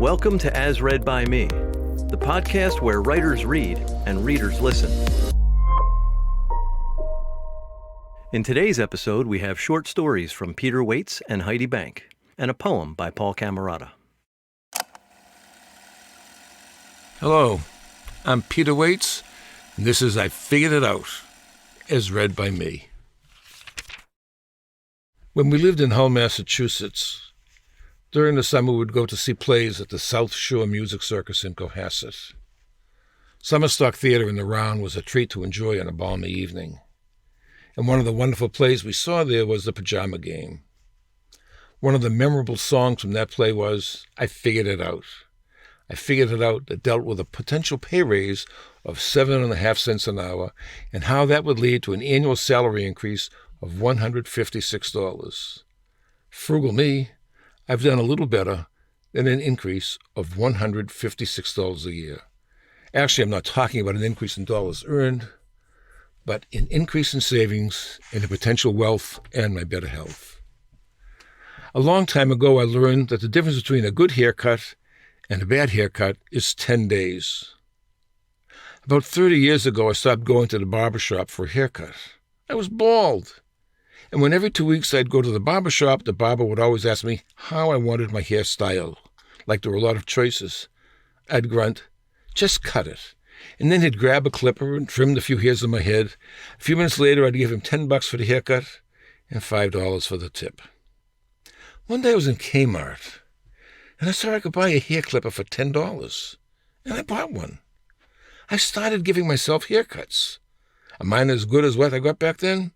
Welcome to As Read by Me, the podcast where writers read and readers listen. In today's episode, we have short stories from Peter Waitze and Heidi Bahnck, and a poem by Paul Camarata. Hello, I'm Peter Waitze, and this is I Figured It Out, as read by me. When we lived in Hull, Massachusetts, during the summer we would go to see plays at the South Shore Music Circus in Cohasset. Summer stock theater in the Round was a treat to enjoy on a balmy evening. And one of the wonderful plays we saw there was The Pajama Game. One of the memorable songs from that play was I Figured It Out. I figured it out that dealt with a potential pay raise of 7.5 cents an hour and how that would lead to an annual salary increase of $156. Frugal me, I've done a little better than an increase of $156 a year. Actually, I'm not talking about an increase in dollars earned, but an increase in savings and in potential wealth and my better health. A long time ago, I learned that the difference between a good haircut and a bad haircut is 10 days. About 30 years ago, I stopped going to the barber shop for a haircut. I was bald. And when every 2 weeks I'd go to the barber shop, the barber would always ask me how I wanted my hair styled. Like there were a lot of choices. I'd grunt, just cut it. And then he'd grab a clipper and trim the few hairs on my head. A few minutes later, I'd give him $10 for the haircut and $5 for the tip. One day I was in Kmart, and I saw I could buy a hair clipper for $10. And I bought one. I started giving myself haircuts. Am mine as good as what I got back then?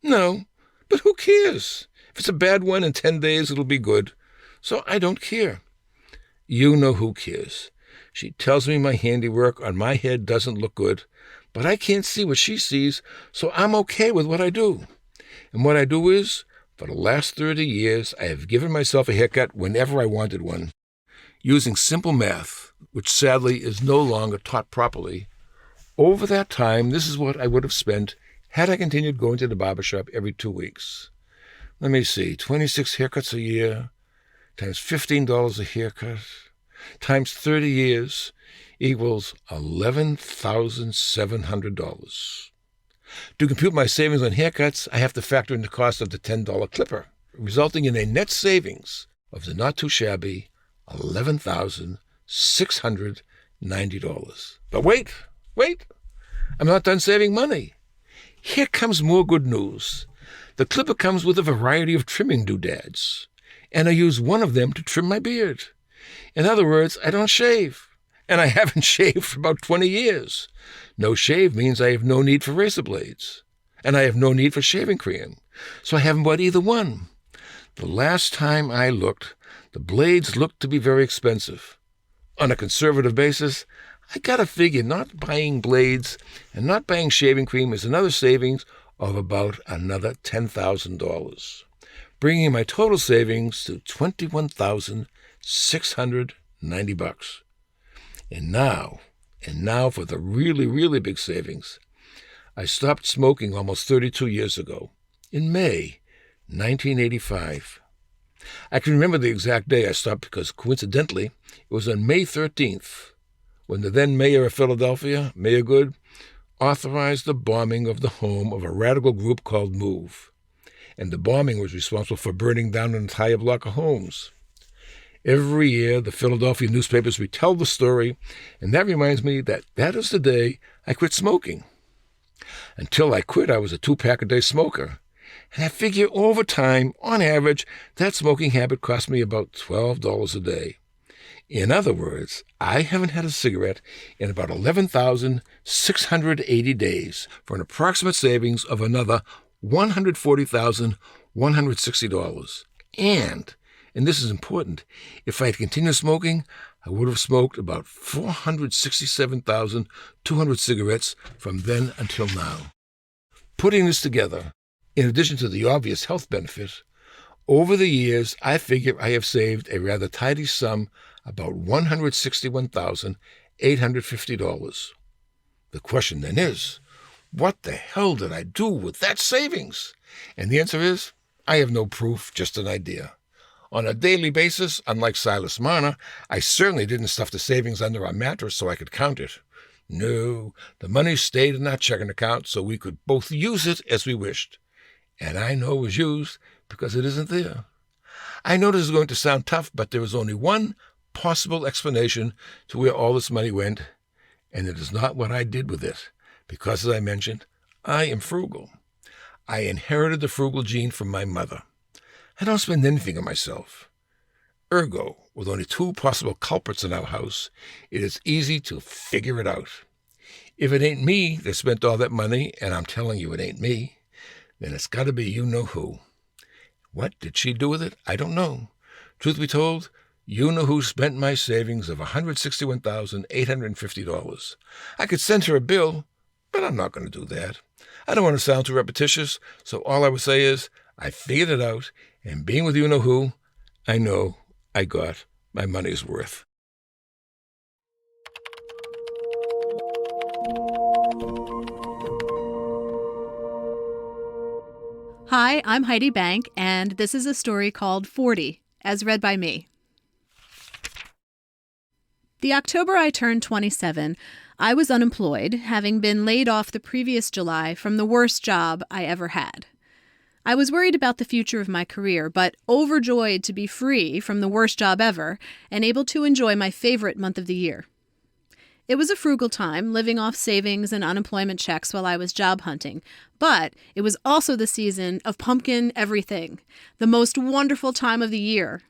No. But who cares? If it's a bad one in 10 days, it'll be good. So I don't care. You know who cares. She tells me my handiwork on my head doesn't look good, but I can't see what she sees, so I'm okay with what I do. And what I do is, for the last 30 years, I have given myself a haircut whenever I wanted one. Using simple math, which sadly is no longer taught properly, over that time, this is what I would have spent had I continued going to the barber shop every 2 weeks. Let me see, 26 haircuts a year, times $15 a haircut, times 30 years, equals $11,700. To compute my savings on haircuts, I have to factor in the cost of the $10 clipper, resulting in a net savings of the not-too-shabby $11,690. But wait, I'm not done saving money. Here comes more good news. The clipper comes with a variety of trimming doodads, and I use one of them to trim my beard. In other words, I don't shave, and I haven't shaved for about 20 years. No shave means I have no need for razor blades, and I have no need for shaving cream, so I haven't bought either one. The last time I looked, the blades looked to be very expensive. On a conservative basis, I gotta figure not buying blades and not buying shaving cream is another savings of about another $10,000, bringing my total savings to $21,690. And now for the really, really big savings. I stopped smoking almost 32 years ago, in May 1985. I can remember the exact day I stopped because, coincidentally, it was on May 13th, when the then mayor of Philadelphia, Mayor Good, authorized the bombing of the home of a radical group called MOVE. And the bombing was responsible for burning down an entire block of homes. Every year, the Philadelphia newspapers retell the story, and that reminds me that that is the day I quit smoking. Until I quit, I was a 2-pack-a-day smoker. And I figure over time, on average, that smoking habit cost me about $12 a day. In other words, I haven't had a cigarette in about 11,680 days for an approximate savings of another $140,160. And this is important, if I had continued smoking, I would have smoked about 467,200 cigarettes from then until now. Putting this together, in addition to the obvious health benefit, over the years, I figure I have saved a rather tidy sum, about $161,850. The question then is, what the hell did I do with that savings? And the answer is, I have no proof, just an idea. On a daily basis, unlike Silas Marner, I certainly didn't stuff the savings under our mattress so I could count it. No, the money stayed in our checking account so we could both use it as we wished. And I know it was used because it isn't there. I know this is going to sound tough, but there is only one possible explanation to where all this money went, and it is not what I did with it, because, as I mentioned, I am frugal. I inherited the frugal gene from my mother. I don't spend anything on myself. Ergo, with only two possible culprits in our house, it is easy to figure it out. If it ain't me that spent all that money, and I'm telling you it ain't me, then it's got to be you-know-who. What did she do with it? I don't know. Truth be told, you-know-who spent my savings of $161,850. I could send her a bill, but I'm not going to do that. I don't want to sound too repetitious, so all I would say is I figured it out, and being with you-know-who, I know I got my money's worth. Hi, I'm Heidi Bahnck, and this is a story called 40, as read by me. The October I turned 27, I was unemployed, having been laid off the previous July from the worst job I ever had. I was worried about the future of my career, but overjoyed to be free from the worst job ever and able to enjoy my favorite month of the year. It was a frugal time, living off savings and unemployment checks while I was job hunting, but it was also the season of pumpkin everything, the most wonderful time of the year.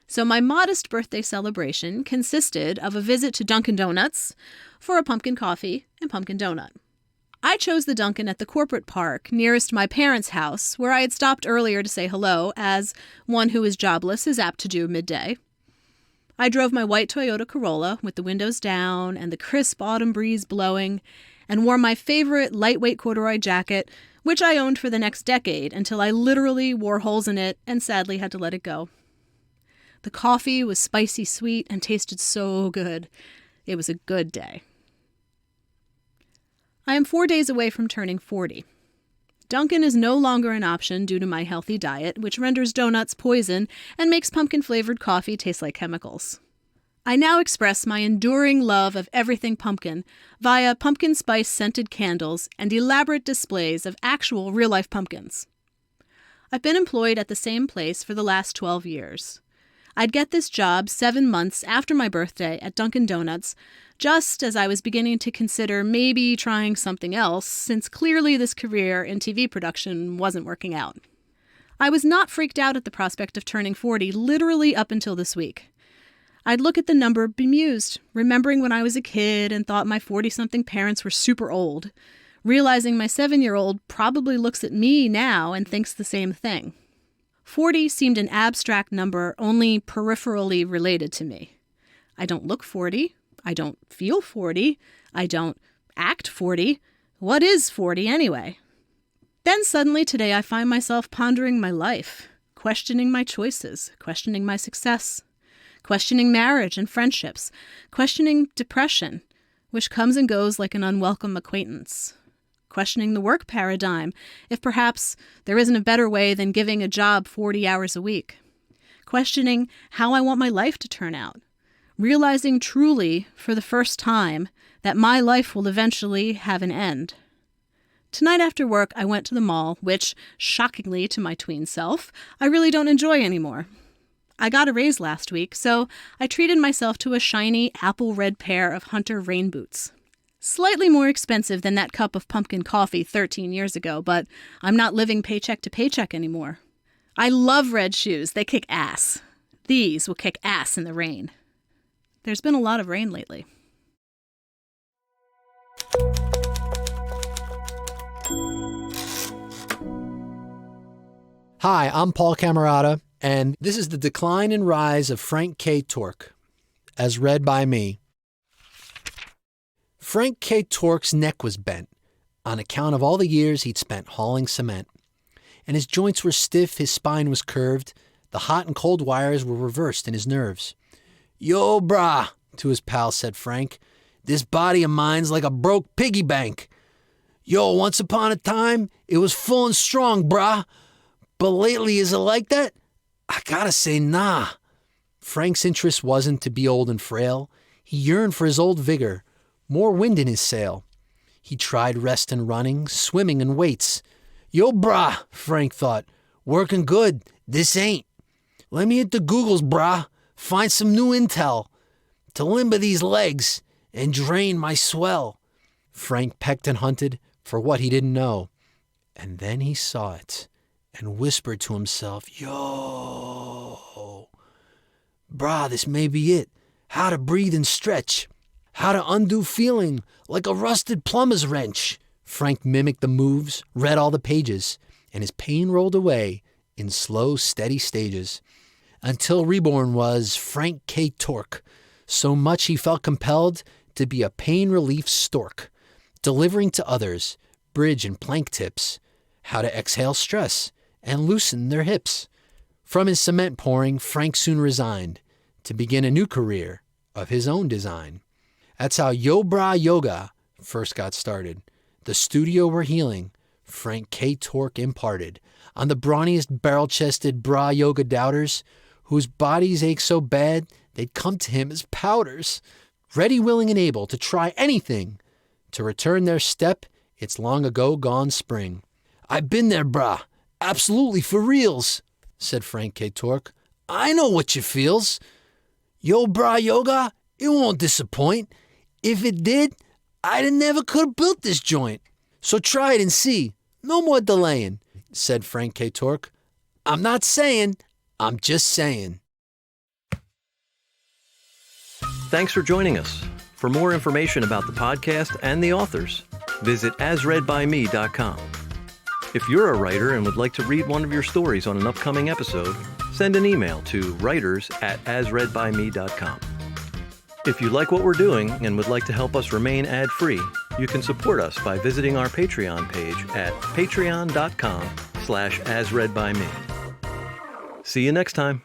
So my modest birthday celebration consisted of a visit to Dunkin' Donuts for a pumpkin coffee and pumpkin donut. I chose the Dunkin' at the corporate park nearest my parents' house, where I had stopped earlier to say hello, as one who is jobless is apt to do midday. I drove my white Toyota Corolla with the windows down and the crisp autumn breeze blowing, and wore my favorite lightweight corduroy jacket, which I owned for the next decade until I literally wore holes in it and sadly had to let it go. The coffee was spicy sweet and tasted so good. It was a good day. I am 4 days away from turning 40. Dunkin' is no longer an option due to my healthy diet, which renders donuts poison and makes pumpkin-flavored coffee taste like chemicals. I now express my enduring love of everything pumpkin via pumpkin spice-scented candles and elaborate displays of actual real-life pumpkins. I've been employed at the same place for the last 12 years. I'd get this job 7 months after my birthday at Dunkin' Donuts, just as I was beginning to consider maybe trying something else, since clearly this career in TV production wasn't working out. I was not freaked out at the prospect of turning 40 literally up until this week. I'd look at the number bemused, remembering when I was a kid and thought my 40-something parents were super old, realizing my 7-year-old probably looks at me now and thinks the same thing. 40 seemed an abstract number only peripherally related to me. I don't look 40. I don't feel 40. I don't act 40. What is 40 anyway? Then suddenly today I find myself pondering my life, questioning my choices, questioning my success, questioning marriage and friendships, questioning depression, which comes and goes like an unwelcome acquaintance. Questioning the work paradigm, if perhaps there isn't a better way than giving a job 40 hours a week. Questioning how I want my life to turn out. Realizing truly, for the first time, that my life will eventually have an end. Tonight after work, I went to the mall, which, shockingly to my tween self, I really don't enjoy anymore. I got a raise last week, so I treated myself to a shiny apple red pair of Hunter rain boots. Slightly more expensive than that cup of pumpkin coffee 13 years ago, but I'm not living paycheck to paycheck anymore. I love red shoes. They kick ass. These will kick ass in the rain. There's been a lot of rain lately. Hi, I'm Paul Camarata, and this is The Decline and Rise of Frank K. Torque, as read by me. Frank K. Torque's neck was bent on account of all the years he'd spent hauling cement, and his joints were stiff, his spine was curved, the hot and cold wires were reversed in his nerves. "Yo, brah," to his pal said Frank, "this body of mine's like a broke piggy bank. Yo, once upon a time, it was full and strong, brah, but lately is it like that? I gotta say, nah. Frank's interest wasn't to be old and frail. He yearned for his old vigor, more wind in his sail. He tried rest and running, swimming and weights. Yo, brah, Frank thought, working good, this ain't. Let me hit the Googles, brah, find some new intel to limber these legs and drain my swell. Frank pecked and hunted for what he didn't know. And then he saw it and whispered to himself, yo, brah, this may be it. How to breathe and stretch. How to undo feeling like a rusted plumber's wrench. Frank mimicked the moves, read all the pages, and his pain rolled away in slow, steady stages. Until reborn was Frank K. Torque, so much he felt compelled to be a pain relief stork, delivering to others bridge and plank tips, how to exhale stress and loosen their hips. From his cement pouring, Frank soon resigned to begin a new career of his own design. That's how Yo Bra Yoga first got started. The studio where healing Frank K. Torque imparted on the brawniest barrel-chested bra yoga doubters whose bodies ache so bad they'd come to him as powders, ready, willing, and able to try anything to return their step its long ago gone spring. I've been there, brah, absolutely for reals, said Frank K. Torque. I know what you feels. Yo Bra Yoga, it won't disappoint. If it did, I'd never could have built this joint. So try it and see. No more delaying, said Frank K. Torque. I'm not saying, I'm just saying. Thanks for joining us. For more information about the podcast and the authors, visit asreadbyme.com. If you're a writer and would like to read one of your stories on an upcoming episode, send an email to writers@asreadbyme.com. If you like what we're doing and would like to help us remain ad-free, you can support us by visiting our Patreon page at patreon.com/asreadbyme. See you next time.